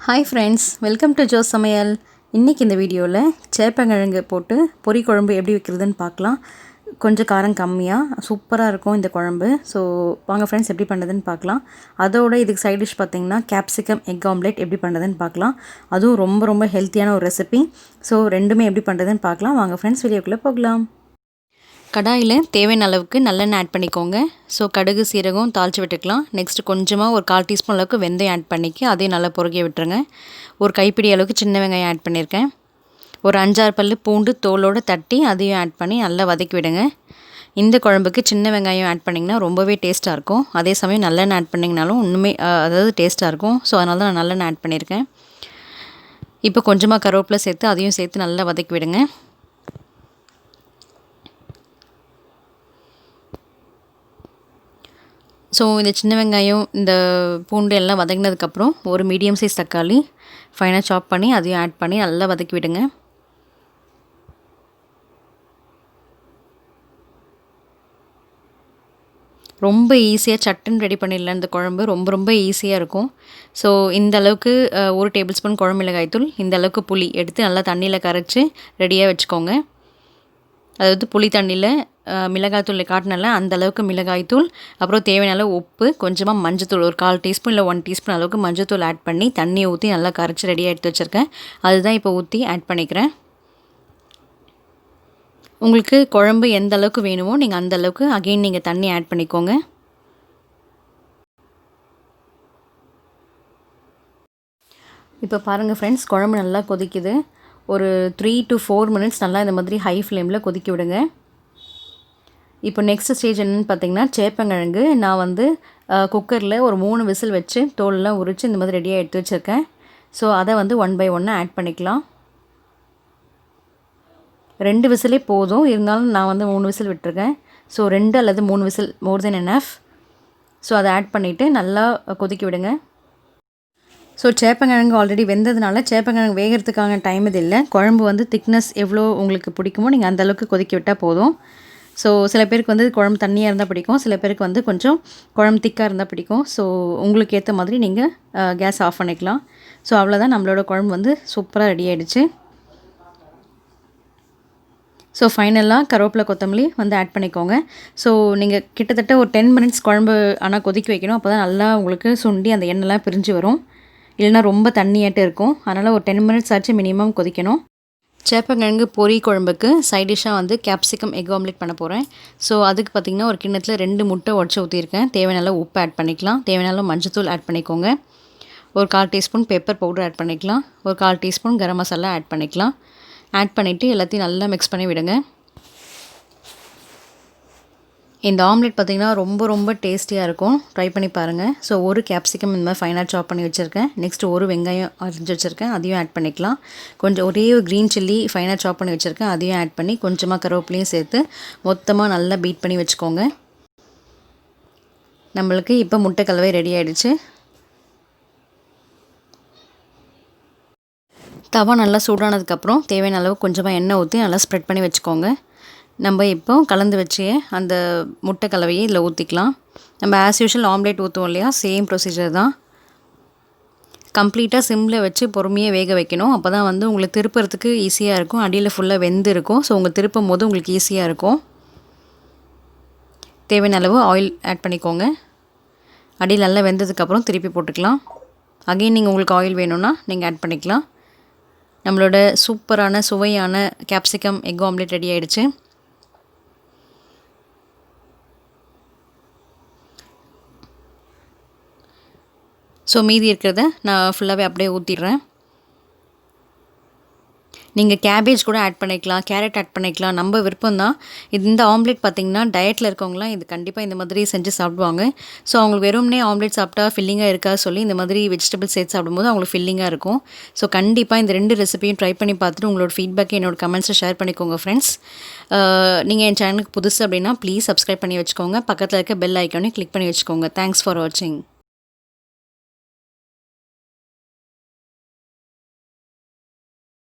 Hi friends, welcome to Joe samayal. இன்னைக்கு இந்த வீடியோல சேப்பங்கிழங்கு போட்டு பொரி குழம்பு எப்படி வைக்கிறதுன்னு பார்க்கலாம். கொஞ்சம் காரம் கம்மியா சூப்பரா இருக்கும் இந்த குழம்பு. சோ வாங்க फ्रेंड्स எப்படி பண்றதுன்னு பார்க்கலாம். அதோட இதுக்கு சைடு டிஷ் பாத்தீங்கன்னா capsicum egg omelette எப்படி பண்றதுன்னு பார்க்கலாம். அதுவும் ரொம்ப ஹெல்தியான ஒரு ரெசிபி. சோ ரெண்டுமே எப்படி பண்றதுன்னு பார்க்கலாம். வாங்க फ्रेंड्स வீடியோக்குள்ள போகலாம். கடாயில தேவையான அளவுக்கு நல்லெண்ணெய் ஆட் பண்ணிக்கோங்க. ஸோ கடுகு சீரகம் தாளித்து விட்டுக்கலாம். நெக்ஸ்ட் கொஞ்சமாக ஒரு 1/4 டீஸ்பூன் அளவுக்கு வெந்தயம் ஆட் பண்ணிக்கி அதையும் நல்லா பொறுக்கி விட்டுருங்க. ஒரு கைப்பிடி அளவுக்கு சின்ன வெங்காயம் ஆட் பண்ணியிருக்கேன். ஒரு 5-6 பல்லு பூண்டு தோலோடு தட்டி அதையும் ஆட் பண்ணி நல்லா வதக்கி விடுங்க. இந்த குழம்புக்கு சின்ன வெங்காயம் ஆட் பண்ணிங்கன்னா ரொம்பவே டேஸ்ட்டாக இருக்கும். அதே சமயம் நல்லெண்ணெய் ஆட் பண்ணிங்கனாலும் இன்னுமே அதாவது டேஸ்ட்டாக இருக்கும். ஸோ அதனால தான் நான் நல்லெண்ணெய் ஆட் பண்ணியிருக்கேன். இப்போ கொஞ்சமாக கருவேப்பிலை சேர்த்து அதையும் சேர்த்து நல்லா வதக்கி விடுங்க. ஸோ இந்த சின்ன வெங்காயம் இந்த பூண்டு எல்லாம் வதங்கினதுக்கப்புறம் ஒரு மீடியம் சைஸ் தக்காளி ஃபைனாக சாப் பண்ணி அதையும் ஆட் பண்ணி நல்லா வதக்கி விடுங்க. ரொம்ப ஈஸியாக சட்டுன்னு ரெடி பண்ணிடலாம். இந்த குழம்பு ரொம்ப ஈஸியாக இருக்கும். ஸோ இந்த அளவுக்கு 1 டேபிள் ஸ்பூன் குழம்பு மிளகாய்த்தூள், இந்த அளவுக்கு புளி எடுத்து நல்லா தண்ணியில் கரைச்சி ரெடியாக வச்சுக்கோங்க. அதாவது புளி தண்ணியில் மிளகாய்த்தூள் காட்டினால அந்த அளவுக்கு மிளகாய்த்தூள், அப்புறம் தேவையான அளவு உப்பு, கொஞ்சமாக மஞ்சத்தூள் ஒரு 1/4 டீஸ்பூன் இல்லை 1 டீஸ்பூன் அளவுக்கு மஞ்சத்தூள் ஆட் பண்ணி தண்ணியை ஊற்றி நல்லா கரைச்சி ரெடியாக எடுத்து வச்சுருக்கேன். அதுதான் இப்போ ஊற்றி ஆட் பண்ணிக்கிறேன். உங்களுக்கு குழம்பு எந்த அளவுக்கு வேணுமோ நீங்கள் அந்த அளவுக்கு அகெயின் நீங்கள் தண்ணி ஆட் பண்ணிக்கோங்க. இப்போ பாருங்கள் ஃப்ரெண்ட்ஸ், குழம்பு நல்லா கொதிக்குது. ஒரு 3 to 4 மினிட்ஸ் நல்லா இந்த மாதிரி ஹை ஃப்ளேமில் கொதிக்க விடுங்க. இப்போ நெக்ஸ்ட் ஸ்டேஜ் என்னென்னு பார்த்தீங்கன்னா, சேப்பங்கிழங்கு நான் வந்து குக்கரில் ஒரு 3 விசில் வச்சு தோலெலாம் உரித்து இந்த மாதிரி ரெடியாக எடுத்து வச்சுருக்கேன். ஸோ அதை வந்து 1 by 1 ஆட் பண்ணிக்கலாம். 2 விசிலே போதும், இருந்தாலும் நான் வந்து 3 விசில் விட்டுருக்கேன். ஸோ 2 அல்லது 3 விசில் மோர் தென் எனஃப். ஸோ அதை ஆட் பண்ணிவிட்டு நல்லா கொதிக்க விடுங்க. ஸோ சேப்பங்கிழங்கு ஆல்ரெடி வெந்ததுனால சேப்பங்கிழங்கு வேகிறதுக்கான டைம் இது இல்லை. குழம்பு வந்து திக்னஸ் எவ்வளோ உங்களுக்கு பிடிக்குமோ நீங்கள் அந்தளவுக்கு கொதிக்க விட்டால் போதும். ஸோ சில பேருக்கு வந்து குழம்பு தண்ணியாக இருந்தால் பிடிக்கும், சில பேருக்கு வந்து கொஞ்சம் குழம்பு திக்காக இருந்தால் பிடிக்கும். ஸோ உங்களுக்கு ஏற்ற மாதிரி நீங்கள் கேஸ் ஆஃப் பண்ணிக்கலாம். ஸோ அவ்வளோதான், நம்மளோட குழம்பு வந்து சூப்பராக ரெடி ஆகிடுச்சு. ஸோ ஃபைனலாக கருவேப்பிலை கொத்தமல்லி வந்து ஆட் பண்ணிக்கோங்க. ஸோ நீங்கள் கிட்டத்தட்ட ஒரு 10 மினிட்ஸ் குழம்பு ஆனால் கொதிக்க வைக்கணும். அப்போ தான் நல்லா உங்களுக்கு சுண்டி அந்த எண்ணெய்லாம் பிரிஞ்சு வரும். இல்லைனா ரொம்ப தண்ணியாட்டு இருக்கும். அதனால் ஒரு 10 மினிட்ஸ் ஆச்சு மினிமம் கொதிக்கணும். சேப்பங்கிழங்கு பொரி குழம்புக்கு சைட் டிஷ்ஷாக வந்து கேப்சிகம் எக் ஆம்லெட் பண்ண போகிறேன். ஸோ அதுக்கு பார்த்திங்கன்னா ஒரு கிண்ணத்தில் 2 முட்டை உடச்சி ஊற்றிருக்கேன். தேவையான அளவு உப்பு ஆட் பண்ணிக்கலாம். தேவையான அளவு மஞ்சத்தூள் ஆட் பண்ணிக்கோங்க. ஒரு 1/4 டீஸ்பூன் பெப்பர் பவுடர் ஆட் பண்ணிக்கலாம். ஒரு 1/4 டீஸ்பூன் கரம் மசாலா ஆட் பண்ணிக்கலாம். ஆட் பண்ணிவிட்டு எல்லாத்தையும் நல்லா மிக்ஸ் பண்ணி விடுங்க. இந்த ஆம்லெட் பார்த்திங்கன்னா ரொம்ப டேஸ்டியாக இருக்கும். ட்ரை பண்ணி பாருங்கள். ஸோ ஒரு கேப்சிகம் இந்த மாதிரி ஃபைனாக சாப் பண்ணி வச்சுருக்கேன். நெக்ஸ்ட்டு ஒரு வெங்காயம் அரிஞ்சு வச்சுருக்கேன், அதையும் ஆட் பண்ணிக்கலாம். கொஞ்சம் ஒரே ஒரு க்ரீன் சில்லி ஃபைனாக சாப் பண்ணி வச்சுருக்கேன், அதையும் ஆட் பண்ணி கொஞ்சமாக கருவேப்பிலையும் சேர்த்து மொத்தமாக நல்லா பீட் பண்ணி வச்சுக்கோங்க. நம்மளுக்கு இப்போ முட்டை கலவை ரெடி ஆகிடுச்சு. தவா நல்லா சூடானதுக்கப்புறம் தேவையான அளவு கொஞ்சமாக எண்ணெய் ஊற்றி நல்லா ஸ்ப்ரெட் பண்ணி வச்சுக்கோங்க. நம்ம இப்போ கலந்து வச்சு அந்த முட்டை கலவையை இதில் ஊற்றிக்கலாம். நம்ம ஆஸ் யூஷுவல் ஆம்லேட் ஊற்றுவோம் இல்லையா, சேம் ப்ரொசீஜர் தான். கம்ப்ளீட்டாக சிம்மில் வச்சு பொறுமையாக வேக வைக்கணும். அப்போ தான் வந்து உங்களுக்கு திருப்புறதுக்கு ஈஸியாக இருக்கும். அடியில் ஃபுல்லாக வெந்து இருக்கும். ஸோ உங்கள் திருப்பும் போது உங்களுக்கு ஈஸியாக இருக்கும். தேவையான அளவு ஆயில் ஆட் பண்ணிக்கோங்க. அடியில் நல்லா வெந்ததுக்கப்புறம் திருப்பி போட்டுக்கலாம். அகைன் நீங்கள் உங்களுக்கு ஆயில் வேணும்னா நீங்கள் ஆட் பண்ணிக்கலாம். நம்மளோட சூப்பரான சுவையான கேப்சிகம் எக் ஆம்லெட் ரெடி ஆகிடுச்சு. ஸோ மீதி இருக்கிறத நான் ஃபுல்லாகவே அப்படியே ஊற்றிடுறேன். நீங்கள் கேபேஜ் கூட ஆட் பண்ணிக்கலாம், கேரட் ஆட் பண்ணிக்கலாம், நம்ம விருப்பம் தான். இந்த ஆம்லெட் பார்த்திங்கன்னா டயட்டில் இருக்கவங்களாம் இது கண்டிப்பாக இந்த மாதிரி செஞ்சு சாப்பிடுவாங்க. ஸோ அவங்களுக்கு வெறும்னே ஆம்லெட் சாப்பிட்டா ஃபில்லிங்காக இருக்கா சொல்லி இந்த மாதிரி வெஜிடபிள்ஸ் சேர்த்து சாப்பிடும்போது அவங்களுக்கு ஃபில்லிங்காக இருக்கும். ஸோ கண்டிப்பாக இந்த 2 ரெசிபியும் ட்ரை பண்ணி பார்த்துட்டு உங்களோட ஃபீட்பேக்கை என்னோட கமெண்ட்ஸில் ஷேர் பண்ணிக்கோங்க ஃப்ரெண்ட்ஸ். நீங்கள் என் சேனலுக்கு புதுசு அப்படின்னா ப்ளீஸ் சப்ஸ்கிரைப் பண்ணி வச்சுக்கோங்க. பக்கத்தில் இருக்க பெல் ஐக்கானையும் கிளிக் பண்ணி வச்சுக்கோங்க. தேங்க்ஸ் ஃபார் வாட்சிங்.